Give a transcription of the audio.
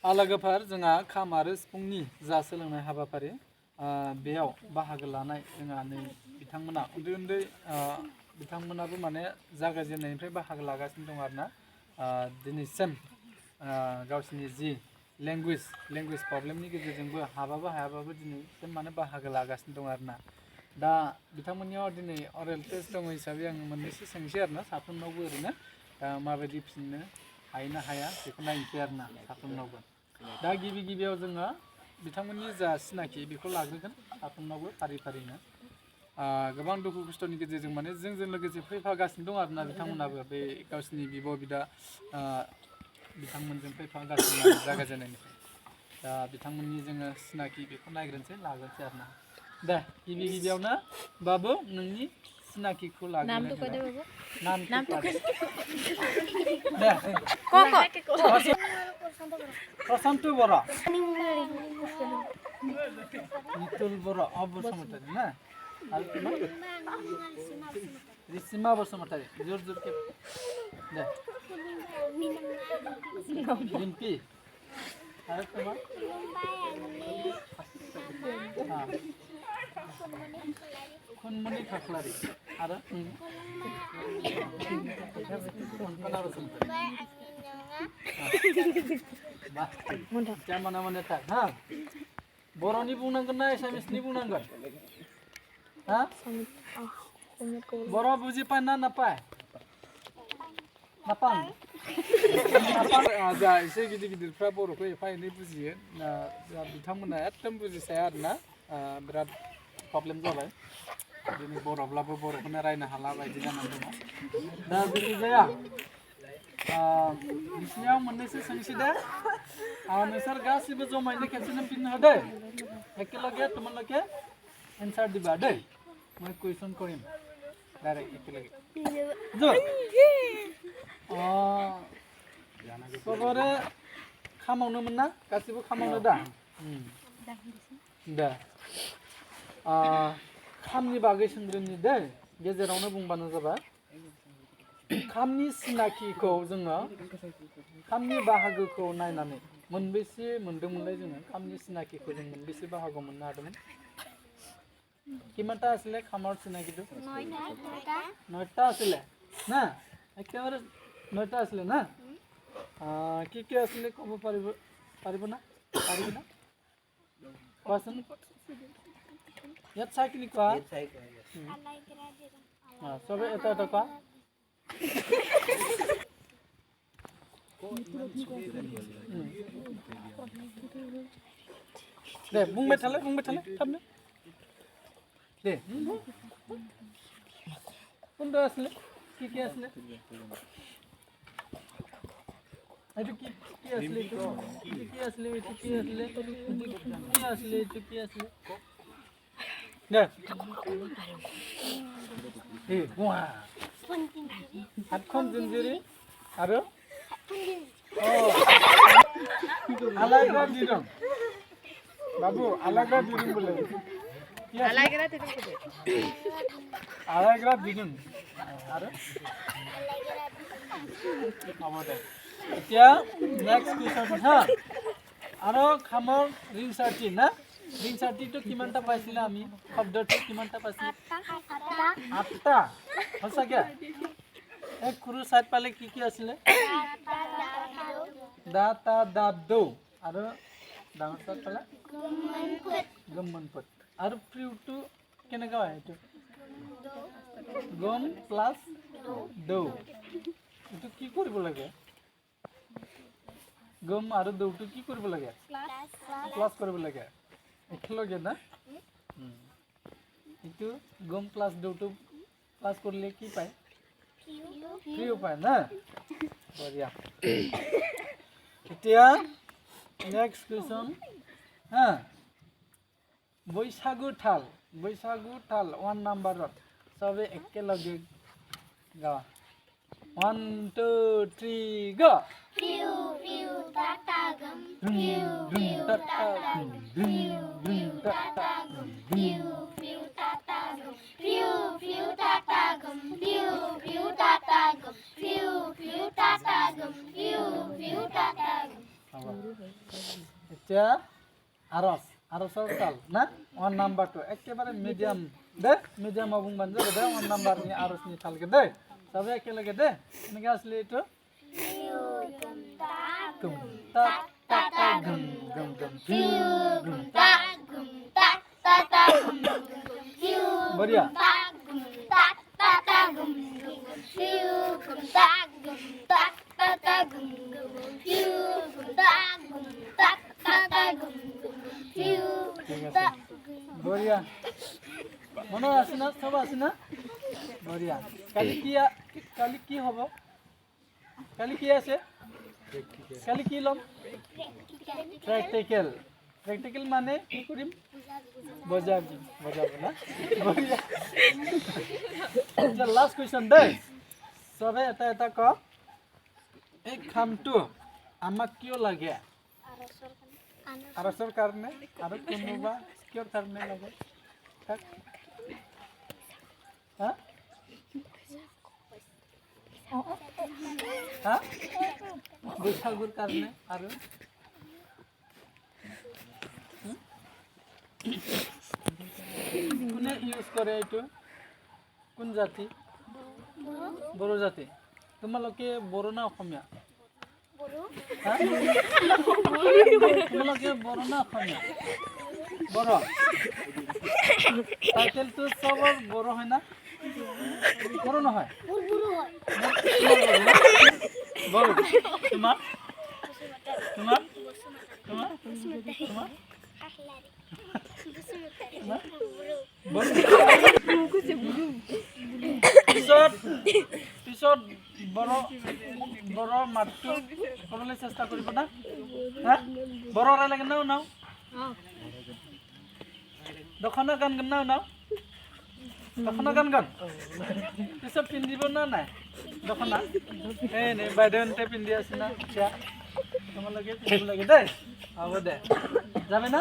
आलागोफोर जोंहा खाम आरो सिफुंनि जा सोलोंनाय हाबाफारि बेयाव बाहागो लानाय जोंहा नै बिथांमोना उन्दै उन्दै बिथांमोनाबो माने जागायजेननायनिफ्राय बाहागो लागासिनो दं आरोना दिनैसिम गावसिनि जि लेंगुवेज प्रब्लेमनि गेजेरजोंबो हाबाबो हायाबाबो दिनैसिम माने बाहागो लागासिनो दं आरोना दा बिथांमोननियाव दिनै अरेल टेस्ट दङ हिसाबै आं मोननैसो सोंसै आरोना साफ्रोमनावबो ओरैनो माबायदि फिननो हायो ना हाया बेखौ नायनोसै आरोना साफ्रोमनावबो दा गिबियाव जोङो बिथांमोननि जा सिनाखि बेखौ लाग्रोगोन साफ्रोमनावबो फारि फारिनो गोबां दुखु खस्थ'नि गेजेरजों माने जोंजों लोगोसे फैफागासिनो दं आरोना बिथांमोनाबो बे गावसिनि बिब' बिदा बिथांमोनजों फैफागासिनो आरो जागायजेननायनिफ्राय दा बिथांमोननि जोङो सिनाखि बेखौ नायग्रोनोसै लाग्रोनोसै आरोना दे गिबियावनो बाबु नोंनि सिनाखिखौ लाग्रोनो नाम दे प्रशान्त बर' नितुल बर' बसुमतारी ना आरो तुम्हार रिसिमा बसुमतारी जोर के दे रिम्पी आरो तुम्हार हाँ खुनमनि खाख्लारि आरो कल्पना Basumatary mana mana tak ha बर'नि बुंनांगोन ना एसामिसनि बुंनांगोन हा बर' बुजिपाय ना नापाय नापां जा एसे गिदिरफ्रा बर'खौ एफा एनै बुजियो बिथांमोना एकदम बुजिसाया आरोना बिराद प्रब्लेम जाबाय दिनै बर'ब्लाबो बर'खौनो रायनो हाला बायदि जानानै दङ दा जेखि जाया बिसिनियाव मोननैसो सोंसै दे नोंसोर गासिबो जमायैनो खेबसेनो फिन होदे एकेलगे तुम्हारे एन्सार दिबा दे मैं क्वेश्चन करिम डाइरेक्ट एकेलगे सबरे खामावनो मोन ना गासिबो खामावनो दा दे खामनि बागै सोंग्रोनि दे गेजेरावनो बुंबानो जाबाय खामनि सिनाखिखौ जोङो खामनि बाहागोखौ नायनानै मोनबेसे मोनदोंमोनलाय जोङो खामनि सिनाखिखौ जों मोनबेसे बाहागोआव मोननो हादोंमोन किमानटा आसले खामार सिनाकिটো नयटा आसले ना एकेबारे नयटा आसले ना কি आसले कब पारिब ना কোৱাচোন ইয়াত চাইকিনি কোৱা সবে এটা এটা কোৱা दे बुंबाय थालाय थाबनो दे কোনটা আসলে কি আসলে এটা কি আসলে কি আসলে এটা কি আসলে কি আসলে এটা কি আসলে দে এই ওয়া হাতখন জিনজিরি आरो आलाग्रा दिरुं बाबू आलाग्रा दिरुं बोले आलाग्रा दिरुं आरो এতিয়া नेक्स्ट क्वेश्चन हा आरो खाমৰ रिंसारथि ना रिंसारथिটো কিমানটা পাইছিল আমি শব্দটো কিমানটা পাইছিল 8টা সঁচাকে एक खुरु साइड पाले की आसले दाता दादौ आरो डांस साइड पाले गमनपट आरो फ्रिउटु केनेका है गम प्लस दौ इटु की करिब लागे गम आरो दौटु की करिब लागे प्लस करिब लागे एकेलगे ना इटु गम प्लस दौटु प्लस करले की पाए फ्री उपाय ना बढ़िया এতিয়া नेक्स्ट क्वेश्चन हाँ बैसागु थाल 1 नम्बरत सबे एकेलगे गावा 1 2 3 गो Piu piu tatagam, piu piu tatagam, piu piu tatagam, piu piu tatagam, piu piu tatagam, piu piu tatagam, piu piu tatagam, piu piu tatagam. এতিয়া আৰস আৰসৰ তাল না 1 নাম্বাৰটো একেবাৰে মিডিয়াম দে মিডিয়ামত বুংবান যাবে দে 1 নাম্বাৰনি আৰসনি তালকে দে সবে একেলগে দে এনেকে আসলে এইটো গুম তা তা তা গুম গুম গুম গুম তা বঢ়িয়া বঢ়িয়া মনে আছে না সব আছে না বঢ়িয়া কালি কি হব কালি কি আছে কালি কি লম প্র্যাকটিক্যাল মানে কি কৰিম বজাবি বজাব না বঢ়িয়া আচ্ছা লাস্ট কোয়েশ্চন দে সবে এটা এটা ক এই খামটো আমাক কিয় লাগে আৰসৰ কাৰণে আৰু কোনোবা কিয় কাৰণে লাগে হা হা বৈশাগুৰ কাৰণে আৰু কোনে ইউজ কৰে এইটো কোন জাতি বড়ো জাতি তোমালোকে বড়ো না অসমীয়া হা তোমালোকে বড়ো না অসমীয়া বড়ো টাইটেলটো চবৰ বড়ো হয় না বড়ো নহয় বড়ো তোমাৰ তোমাৰ তোমাৰ তোমাৰ পিছত বড় মাতটো ক'বলৈ চেষ্টা কৰিব না হা বড় লাগে নাও নাও দখনা গান গান নাও নাও দখনা গান গান পিছত পিন্ধিব না নাই দখনা এই নে বাইদেউহঁতে পিন্ধি আছে না এতিয়া তোমালোকে পিন্ধিব লাগে দেই হ'ব দে যাবে না